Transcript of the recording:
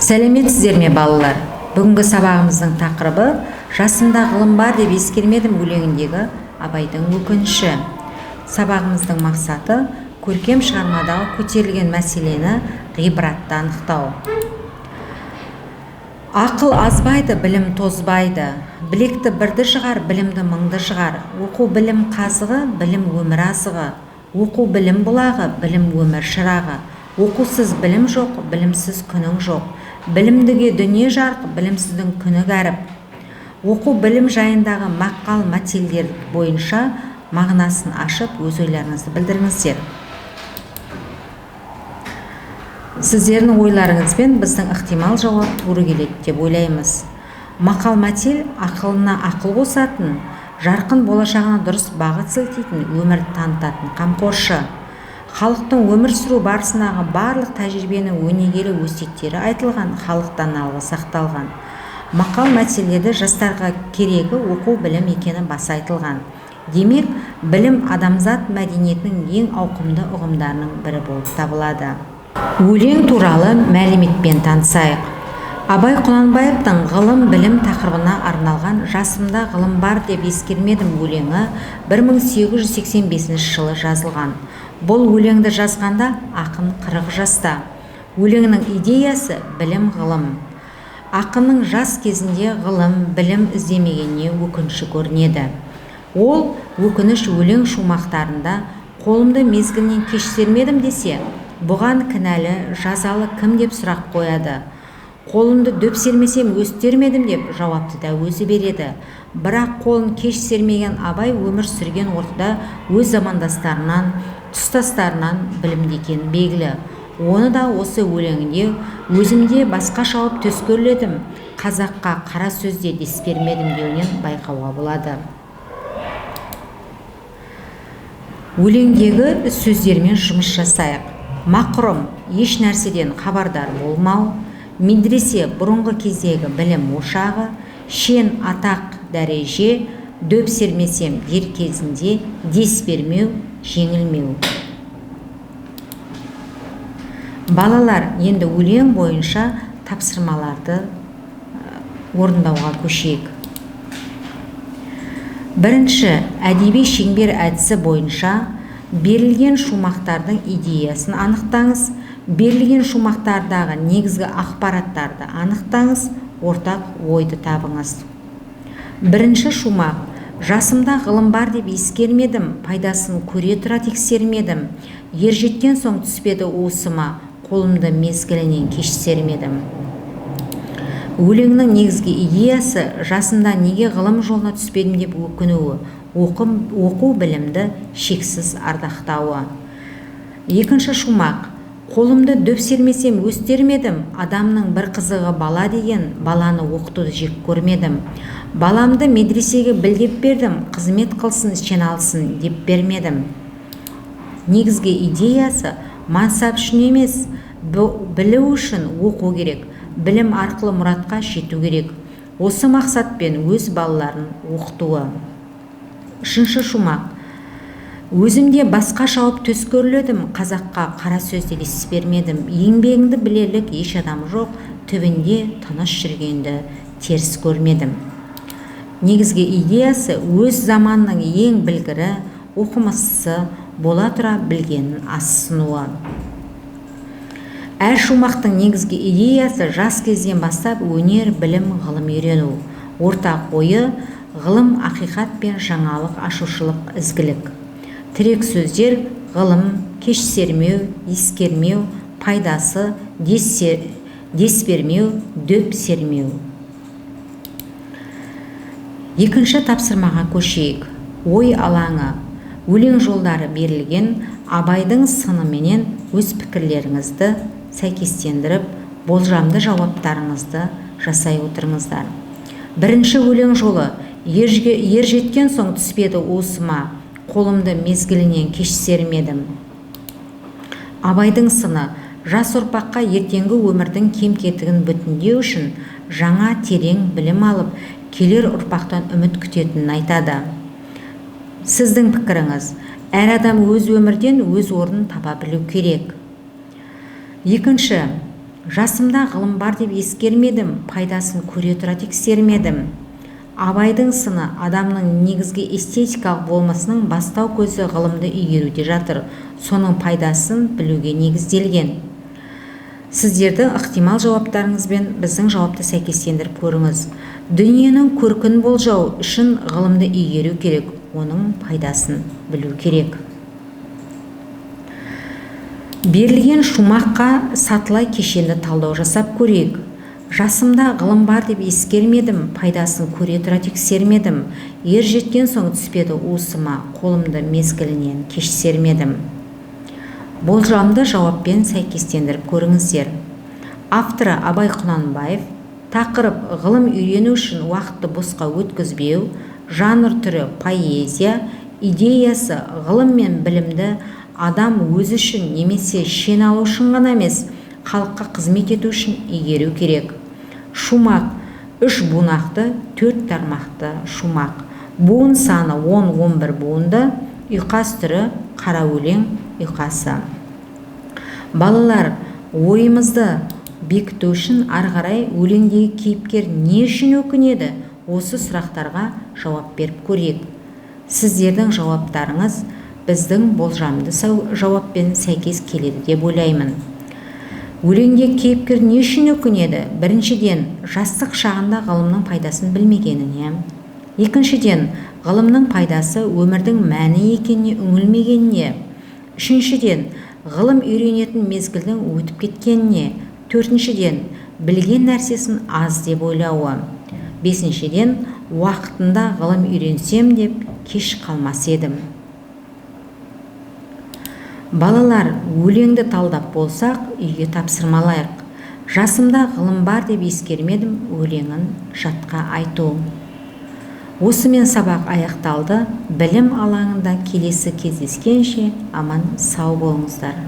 Сәлеметсіздер ме балалар? Бүгінгі сабағымыздың тақырыбы «Жасымда ғылым бар деп ескермедім» өлеңіндегі Абайдың өкініші. Сабағымыздың мақсаты көркем шығармадағы көтерілген мәселені ғибратта анықтау. Ақыл азбайды, білім тозбайды. Білекті бірді жығар, білімді мыңды жығар. Оқу білім қазығы, білім өмір азығы. Оқу білім бұлағы, білім өмір шырағы. Оқусыз білім жоқ, білімсіз күнің жоқ. Білімдіге дүние жарық, білімсіздің күні кәріп. Оқу білім жайындағы мақал мәтелдер бойынша мағынасын ашып, өз ойларыңызды білдіріңіздер. Сіздердің ойларыңызбен біздің ықтимал жауап тура келеді деп ойлаймыз. Мақал мәтел ақылына ақыл қосатын, жарқын болашағына дұрыс бағыт сілтейтін, өмірді танытатын қамқоршы. Халықтың өмір сүру барысындағы барлық тәжірибені өнегелі өсиеттері айтылған, халықтан алғы сақталған. Мақал мәтелдерді жастарға керегі оқу білім екені баса айтылған. Демек, білім адамзат мәдениетінің ең ауқымды ұғымдарының бірі болып табылады. Өлең туралы мәліметпен танысайық. Абай Құнанбаевтың ғылым білім тақырыбына арналған «Жасымда ғылым бар деп ескермедім» өлеңі 1885 жылы жазылған. Бұл өлеңді жазғанда ақын 40 жаста. Өлеңнің идеясы білім ғылым. Ақынның жас кезінде ғылым, білім іздемегеніне өкініші көрінеді. Ол өкініш өлең шумақтарында қолымды мезгілінен кеш сермедім десе, бұған кінәлі, жазалы кім деп сұрақ қояды. Қолымды дөп сермесем өстермедім деп жауапты да өзі береді. Бірақ қолын кеш сермеген Абай өмір сүрген ортада өз замандастарынан, тұстастарынан білімді екені белгілі. Оны да осы өлеңінде өзімде басқа шауып төс көрледім, қазаққа қара сөзде дес бермедім деуінен байқауға болады. Өлеңдегі сөздермен жұмыс жасайық. Мақұрым, еш нәрседен хабардар болмау. Медресе, бұрынғы кездегі білім ошағы. Шен, атақ, дәреже. Дөп сермесем дер кезінде, дес бермеу, жеңілмеу. Балалар, енді өлең бойынша тапсырмаларды орындауға көшейік. Бірінші, әдеби шеңбер әдісі бойынша берілген шумақтардың идеясын анықтаңыз. Берілген шумақтардағы негізгі ақпараттарды анықтаңыз, ортақ ойды табыңыз. Бірінші шумақ. Жасымда ғылым бар деп ескермедім, пайдасын көре тұра тексермедім. Ержеткен соң түспеді уысыма, қолымды мезгілінен кеш сермедім. Өлеңнің негізгі идеясы жасында неге ғылым жолына түспедім деп өкінуі, оқу білімді шексіз ардақтауы. Екінші шумақ. Қолымды дөп сермесем өстермедім, адамның бір қызығы бала деген, баланы оқытуды жек көрмедім. Баламды медресеге білдеп бердім, қызмет қылсын, шен алсын деп бермедім. Негізгі идеясы мансап үшін емес, білу үшін оқу керек, білім арқылы мұратқа жету керек. Осы мақсатпен өз балаларын оқытуы. Үшінші шумақ. Өзімде басқа шауып төс көрледім, қазаққа қара сөзде дес бермедім. Еңбегіңді білерлік еш адам жоқ, түбінде тыныш жүргенді теріс көрмедім. Негізгі идеясы өз заманның ең білгірі, оқымыстысы бола тұра білгенін асынуы. Әр шумақтың негізгі идеясы жас кезден бастап өнер, білім, ғылым үйрену. Ортақ ойы ғылым, ақиқат пен жаңалық, ашушылық, ізгілік. Тірек сөздер ғылым, кеш сермеу, ескермеу, пайдасы, дес бермеу, дөп сермеу. Екінші тапсырмаға көшейік. Ой алаңы. Өлең жолдары берілген Абайдың сыныменен өз пікірлеріңізді сәйкестендіріп, болжамды жауаптарыңызды жасай отырыңыздар. Бірінші өлең жолы. Ержеткен соң түспеді уысыма, қолымды мезгілінен кеш сермедім. Абайдың сыны. Жас ұрпаққа ертеңгі өмірдің кем-кетігін бүтіндеу үшін жаңа терең білім алып, келер ұрпақтан үміт күтетінін айтады. Сіздің пікіріңіз. Әр адам өз өмірден өз орнын таба білу керек. Екінші, Жасымда ғылым бар деп ескермедім, пайдасын көре тұра тексермедім. Абайдың сыны адамның негізгі эстетикалық болмысының бастау көзі ғылымды игеруде жатыр. Соның пайдасын білуге негізделген. Сіздердің ықтимал жауаптарыңызбен біздің жауапты сәйкестендіріп көріңіз. Дүниенің көркін болжау үшін ғылымды игеру керек, оның пайдасын білу керек. Берілген шумаққа сатылай кешенді талдау жасап көрейік. Жасымда ғылым бар деп ескермедім, пайдасын көре тұра тексермедім. Ер жеткен соң түспеді уысыма, қолымды мезгілінен кеш сермедім. Болжамды жауаппен сәйкестендіріп көріңіздер. Авторы Абай Құнанбаев. Тақырып ғылым үйрену үшін уақытты босқа өткізбеу. Жанр түрі поэзия. Идеясы ғылым мен білімді адам өзі үшін немесе шен алу үшін ғана емес, халыққа қызмет ету үшін игеру керек. Шумақ 3 бунақты 4 тармақты шумақ. Буын саны 10-11 буынды. Ұйқас түрі қара өлең ұйқасы. Балалар, ойымызды бекіту үшін ары қарай өлеңдегі кейіпкер не үшін өкінеді? Осы сұрақтарға жауап беріп көрейік. Сіздердің жауаптарыңыз біздің болжамды жауаппен сәйкес келеді деп ойлаймын. Өлеңдегі кейіпкер не үшін өкінеді? Біріншіден, жастық шағында ғылымның пайдасын білмегеніне. Екіншіден, ғылымның пайдасы өмірдің мәні екеніне үңілмегеніне. Үшіншіден, ғылым үйренетін мезгілдің өтіп кеткеніне. Төртіншіден, білген нәрсесін аз деп ойлауы. Бесіншіден, уақытында ғылым үйренсем деп кеш қалмас едім. Балалар, өлеңді талдап болсақ, үйге тапсырмалайық. Жасымда ғылым бар деп ескермедім, өлеңін жатқа айту. Осымен сабақ аяқталды. Білім алаңында келесі кездескенше аман сау болыңыздар.